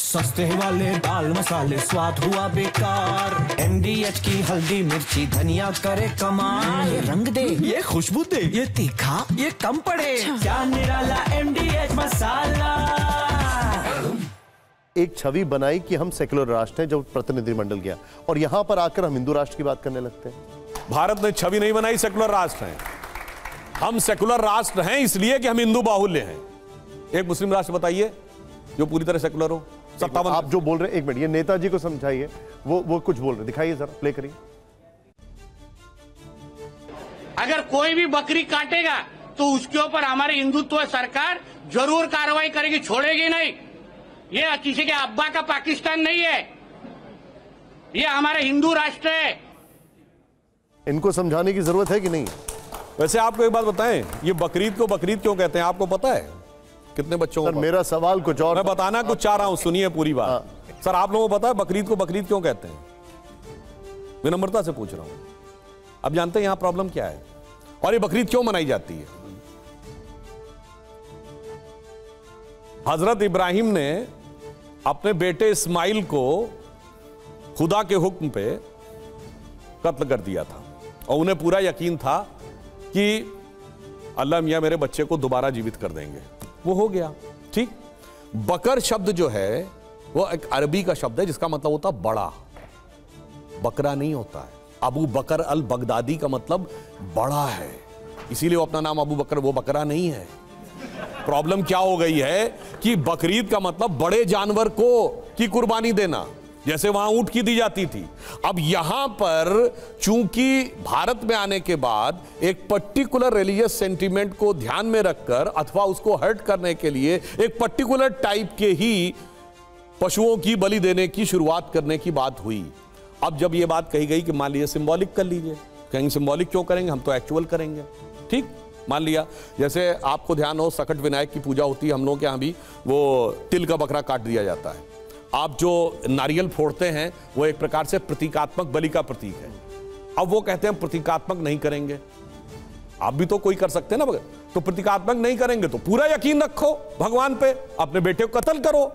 सस्ते वाले दाल मसाले स्वाद हुआ बेकार। MDH की हल्दी मिर्ची धनिया करे कमाल। ये रंग दे, ये खुशबू दे, ये तीखा, ये कम पड़े। क्या निराला MDH मसाला। एक छवि बनाई कि हम सेक्युलर राष्ट्र हैं जब प्रतिनिधिमंडल गया, और यहां पर आकर हम हिंदू राष्ट्र की बात करने लगते हैं। भारत ने छवि नहीं बनाई, सेक्युलर राष्ट्र हैं हम। सेक्युलर राष्ट्र हैं इसलिए कि हम हिंदू बाहुल्य हैं। एक मुस्लिम राष्ट्र बताइए जो पूरी तरह सेक्युलर हो। 57 आप जो बोल रहे हैं, एक मिनट, ये नेताजी को समझाइए, वो कुछ बोल रहे, दिखाइए जरा, प्ले करिए। अगर कोई भी बकरी काटेगा तो उसके ऊपर हमारी हिंदुत्व सरकार जरूर कार्रवाई करेगी, छोड़ेगी नहीं। ये किसी के अब्बा का पाकिस्तान नहीं है, ये हमारा हिंदू राष्ट्र है। इनको समझाने की जरूरत है कि नहीं? वैसे आपको एक बात बताएं, ये बकरीद को बकरीद क्यों कहते हैं, आपको पता है? कितने बच्चों को? मेरा सवाल कुछ और, मैं बताना कुछ चाह रहा हूं, सुनिए पूरी बात। सर, आप लोगों को पता है बकरीद को बकरीद क्यों कहते हैं? विनम्रता से पूछ रहा हूं। अब जानते हैं यहां प्रॉब्लम क्या है और ये बकरीद क्यों मनाई जाती है? हजरत इब्राहिम ने अपने बेटे इस्माइल को खुदा के हुक्म पे कत्ल कर दिया था और उन्हें पूरा यकीन था कि अल्लाह मियां मेरे बच्चे को दोबारा जीवित कर देंगे। वो हो गया, ठीक। बकर शब्द जो है वो एक अरबी का शब्द है जिसका मतलब होता बड़ा, बकरा नहीं होता है। अबू बकर अल बगदादी का मतलब बड़ा है, इसीलिए वो अपना नाम अबू बकर, वो बकरा नहीं है। प्रॉब्लम क्या हो गई है कि बकरीद का मतलब बड़े जानवर को की कुर्बानी देना, जैसे वहां ऊंट की दी जाती थी। अब यहां पर चूंकि भारत में आने के बाद एक पर्टिकुलर रिलीजियस सेंटीमेंट को ध्यान में रखकर अथवा उसको हर्ट करने के लिए एक पर्टिकुलर टाइप के ही पशुओं की बलि देने की शुरुआत करने की बात हुई। अब जब यह बात कही गई कि मान लीजिए सिंबॉलिक कर लीजिए, कहेंगे सिंबॉलिक क्यों करेंगे, हम तो एक्चुअल करेंगे, ठीक। मान लिया जैसे आपको ध्यान हो सकट विनायक की पूजा होती है, हम लोग के यहां भी वो तिल का बकरा काट दिया जाता है। आप जो नारियल फोड़ते हैं वो एक प्रकार से प्रतीकात्मक बलि का प्रतीक है। अब वो कहते हैं प्रतीकात्मक नहीं करेंगे, आप भी तो कोई कर सकते हैं ना, तो प्रतीकात्मक नहीं करेंगे तो पूरा यकीन रखो भगवान पे, अपने बेटे को कत्ल करो।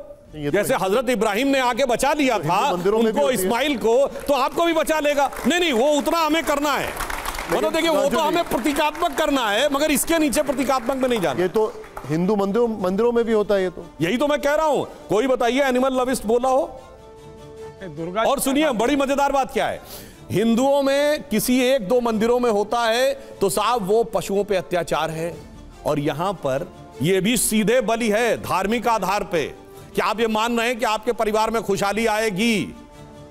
जैसे हजरत इब्राहिम ने आके बचा लिया था उनको, इस्माइल को, तो आपको भी बचा लेगा। नहीं, वो उतना हमें करना है, मतलब देखिए वो तो हमें प्रतीकात्मक करना है, मगर इसके नीचे प्रतीकात्मक में नहीं जाना। ये तो हिंदू मंदिरों में भी होता है, ये तो यही तो मैं कह रहा हूं। कोई बताइए एनिमल लविस्ट बोला हो। और सुनिए बड़ी मजेदार बात क्या है, हिंदुओं में किसी एक दो मंदिरों में होता है तो साहब वो पशुओं पे अत्याचार है, और यहां पर ये भी सीधे बलि है धार्मिक आधार पे कि आप ये मान रहे हैं कि आपके परिवार में खुशहाली आएगी,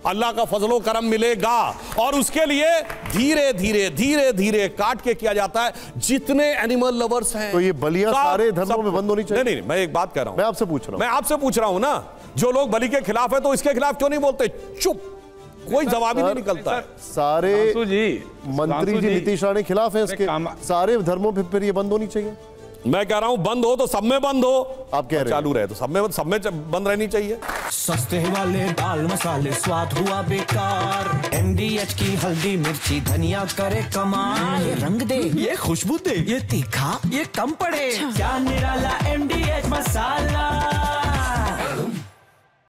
अल्लाह का फजलो करम मिलेगा, और उसके लिए धीरे धीरे धीरे धीरे काट के किया जाता है। जितने एनिमल लवर्स हैं, तो ये बलियां सारे धर्मों में बंद होनी चाहिए। नहीं, मैं एक बात कह रहा हूं, मैं आपसे पूछ रहा हूं ना, जो लोग बलि के खिलाफ है तो इसके खिलाफ क्यों नहीं बोलते? चुप, कोई जवाब ही नहीं निकलता। सारे मंत्री जी नीतीश राणे खिलाफ है इसके, सारे धर्मों पे फिर ये बंद होनी चाहिए। मैं कह रहा हूं बंद हो तो सब में बंद हो, आप कह रहे चालू रहे तो सब में बंद रहनी चाहिए। सस्ते वाले दाल मसाले स्वाद हुआ बेकार। MDH की हल्दी मिर्ची धनिया करे कमाल। ये रंग दे, ये खुशबू दे, ये तीखा, ये कम पड़े। क्या निराला MDH मसाला।